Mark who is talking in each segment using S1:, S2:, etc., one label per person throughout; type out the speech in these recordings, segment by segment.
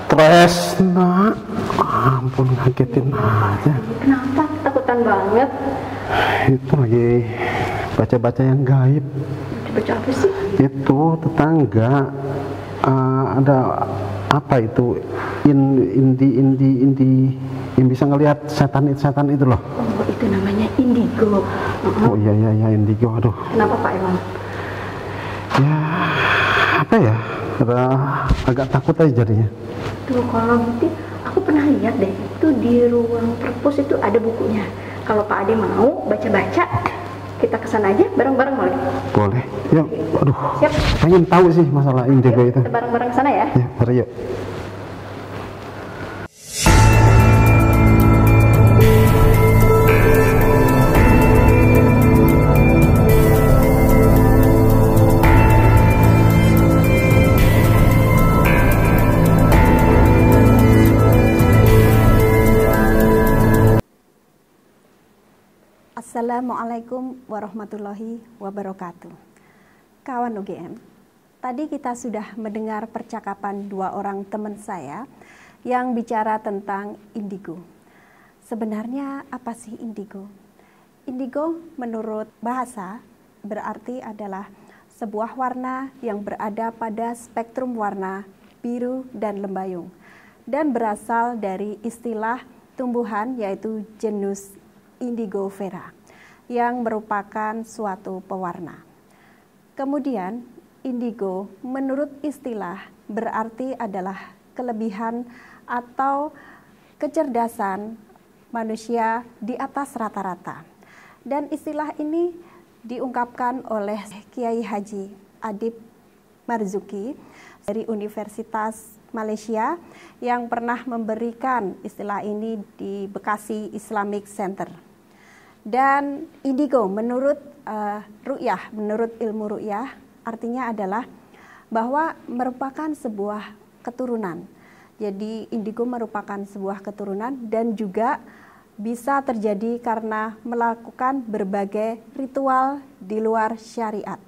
S1: Tresna, ampun ngagetin aja.
S2: Kenapa? Takutan banget.
S1: Itu lagi baca-baca yang gaib.
S2: Baca apa sih?
S1: Itu tetangga ada apa itu indi yang bisa ngelihat setan itu loh.
S2: Oh, itu namanya indigo.
S1: Oh iya indigo. Aduh.
S2: Kenapa Pak Iwan?
S1: Ya apa ya? Agak takut aja jadinya.
S2: Tuh kalau gitu aku pernah lihat deh, itu di ruang perpus itu ada bukunya. Kalau Pak Ade mau baca-baca, kita kesana aja bareng-bareng boleh?
S1: Boleh. Yuk, aduh.
S2: Siap.
S1: Pengen tahu sih masalah indigo itu.
S2: Kita bareng-bareng kesana ya.
S1: Ya, mari yuk.
S3: Assalamualaikum warahmatullahi wabarakatuh. Kawan UGM, tadi kita sudah mendengar percakapan dua orang teman saya yang bicara tentang indigo. Sebenarnya apa sih indigo? Indigo menurut bahasa berarti adalah sebuah warna yang berada pada spektrum warna biru dan lembayung dan berasal dari istilah tumbuhan yaitu genus Indigofera yang merupakan suatu pewarna. Kemudian, indigo menurut istilah berarti adalah kelebihan atau kecerdasan manusia di atas rata-rata. Dan istilah ini diungkapkan oleh Kiai Haji Adib Marzuki dari Universitas Malaysia yang pernah memberikan istilah ini di Bekasi Islamic Center. Dan indigo menurut ru'yah, menurut ilmu ru'yah artinya adalah bahwa merupakan sebuah keturunan. Jadi indigo merupakan sebuah keturunan dan juga bisa terjadi karena melakukan berbagai ritual di luar syariat.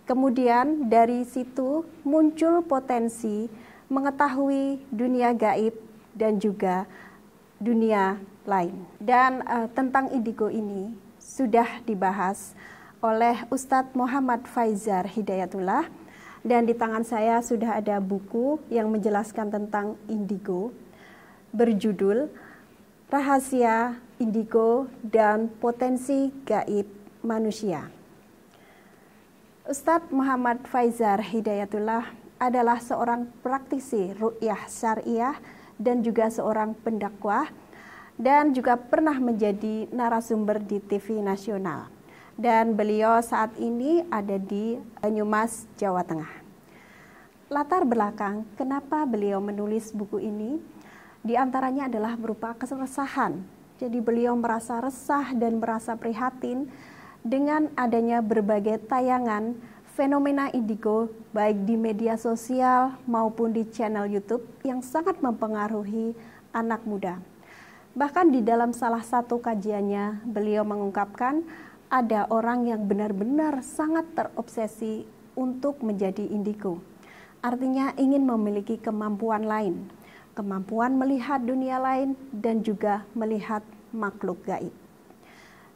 S3: Kemudian dari situ muncul potensi mengetahui dunia gaib dan juga dunia lain. Dan tentang indigo ini sudah dibahas oleh Ustadz Muhammad Faizar Hidayatullah, dan di tangan saya sudah ada buku yang menjelaskan tentang indigo berjudul Rahasia Indigo dan Potensi Gaib Manusia. Ustadz Muhammad Faizar Hidayatullah adalah seorang praktisi ru'yah syariah dan juga seorang pendakwah, dan juga pernah menjadi narasumber di TV nasional. Dan beliau saat ini ada di Banyumas, Jawa Tengah. Latar belakang kenapa beliau menulis buku ini, di antaranya adalah berupa keresahan. Jadi beliau merasa resah dan merasa prihatin dengan adanya berbagai tayangan fenomena indigo baik di media sosial maupun di channel YouTube yang sangat mempengaruhi anak muda. Bahkan di dalam salah satu kajiannya, beliau mengungkapkan ada orang yang benar-benar sangat terobsesi untuk menjadi indigo. Artinya ingin memiliki kemampuan lain, kemampuan melihat dunia lain dan juga melihat makhluk gaib.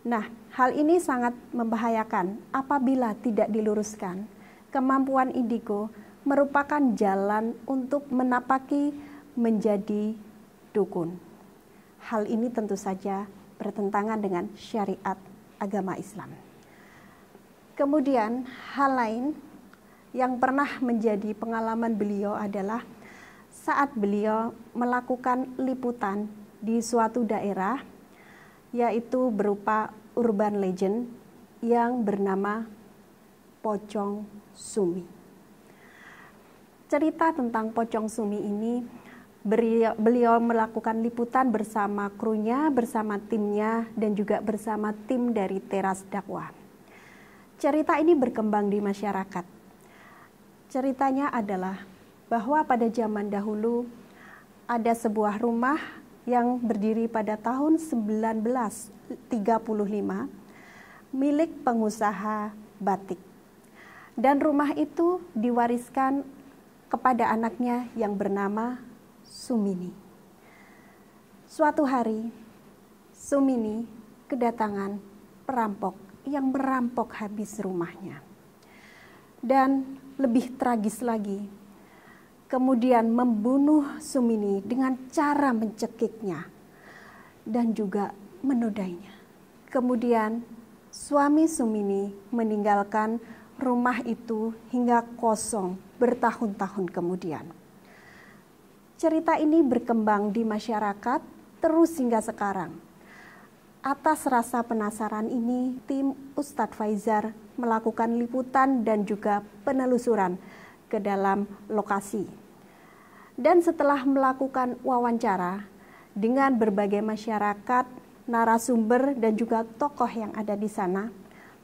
S3: Nah, hal ini sangat membahayakan apabila tidak diluruskan. Kemampuan indigo merupakan jalan untuk menapaki menjadi dukun. Hal ini tentu saja bertentangan dengan syariat agama Islam. Kemudian hal lain yang pernah menjadi pengalaman beliau adalah saat beliau melakukan liputan di suatu daerah, yaitu berupa urban legend yang bernama Pocong Sumi. Cerita tentang Pocong Sumi ini beliau melakukan liputan bersama krunya, bersama timnya, dan juga bersama tim dari Teras Dakwah. Cerita ini berkembang di masyarakat. Ceritanya adalah bahwa pada zaman dahulu ada sebuah rumah yang berdiri pada tahun 1935, milik pengusaha batik. Dan rumah itu diwariskan kepada anaknya yang bernama Sumini. Suatu hari, Sumini kedatangan perampok yang merampok habis rumahnya. Dan lebih tragis lagi, kemudian membunuh Sumini dengan cara mencekiknya dan juga menodainya. Kemudian suami Sumini meninggalkan rumah itu hingga kosong bertahun-tahun kemudian. Cerita ini berkembang di masyarakat terus hingga sekarang. Atas rasa penasaran ini, tim Ustadz Faizar melakukan liputan dan juga penelusuran ke dalam lokasi. Dan setelah melakukan wawancara dengan berbagai masyarakat, narasumber dan juga tokoh yang ada di sana,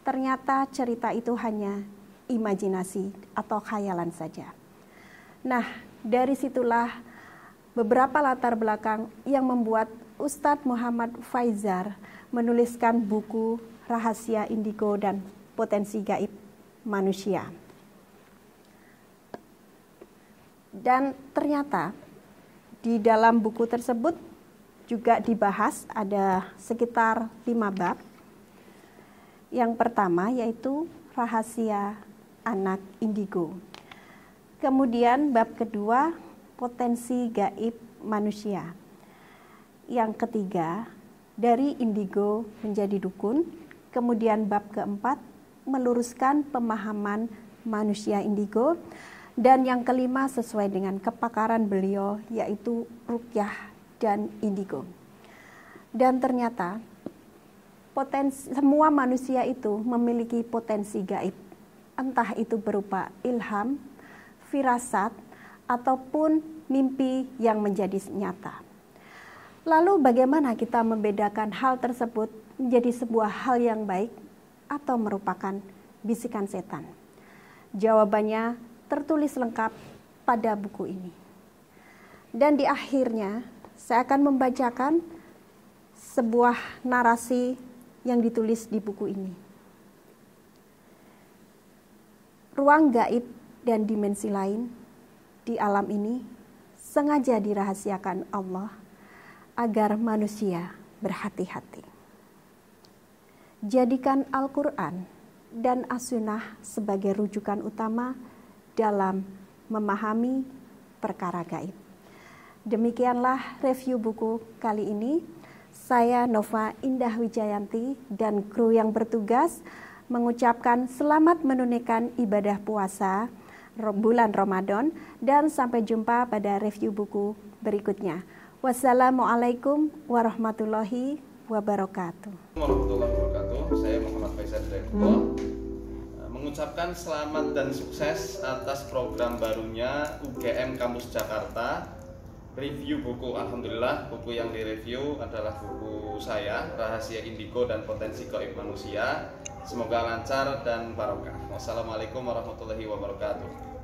S3: ternyata cerita itu hanya imajinasi atau khayalan saja. Nah, dari situlah beberapa latar belakang yang membuat Ustadz Muhammad Faizar menuliskan buku Rahasia Indigo dan Potensi Gaib Manusia. Dan ternyata di dalam buku tersebut juga dibahas ada sekitar 5 bab. Yang pertama yaitu rahasia anak indigo. Kemudian bab kedua, potensi gaib manusia. Yang ketiga, dari indigo menjadi dukun. Kemudian bab keempat, meluruskan pemahaman manusia indigo. Dan yang kelima sesuai dengan kepakaran beliau yaitu ruqyah dan indigo. Dan ternyata semua manusia itu memiliki potensi gaib. Entah itu berupa ilham, firasat, ataupun mimpi yang menjadi nyata. Lalu bagaimana kita membedakan hal tersebut menjadi sebuah hal yang baik atau merupakan bisikan setan? Jawabannya tertulis lengkap pada buku ini. Dan di akhirnya saya akan membacakan sebuah narasi yang ditulis di buku ini. Ruang gaib dan dimensi lain di alam ini sengaja dirahasiakan Allah agar manusia berhati-hati. Jadikan Al-Quran dan As-Sunnah sebagai rujukan utama dalam memahami perkara gaib. Demikianlah review buku kali ini. Saya Nova Indah Wijayanti dan kru yang bertugas mengucapkan selamat menunaikan ibadah puasa bulan Ramadan dan sampai jumpa pada review buku berikutnya. Wassalamualaikum warahmatullahi wabarakatuh.
S4: Warahmatullahi wabarakatuh. Saya Muhammad Faizar Direktur. Mengucapkan selamat dan sukses atas program barunya UGM Kampus Jakarta. Review buku, alhamdulillah buku yang direview adalah buku saya, Rahasia Indigo dan Potensi Gaib Manusia. Semoga lancar dan barokah. Wassalamualaikum warahmatullahi wabarakatuh.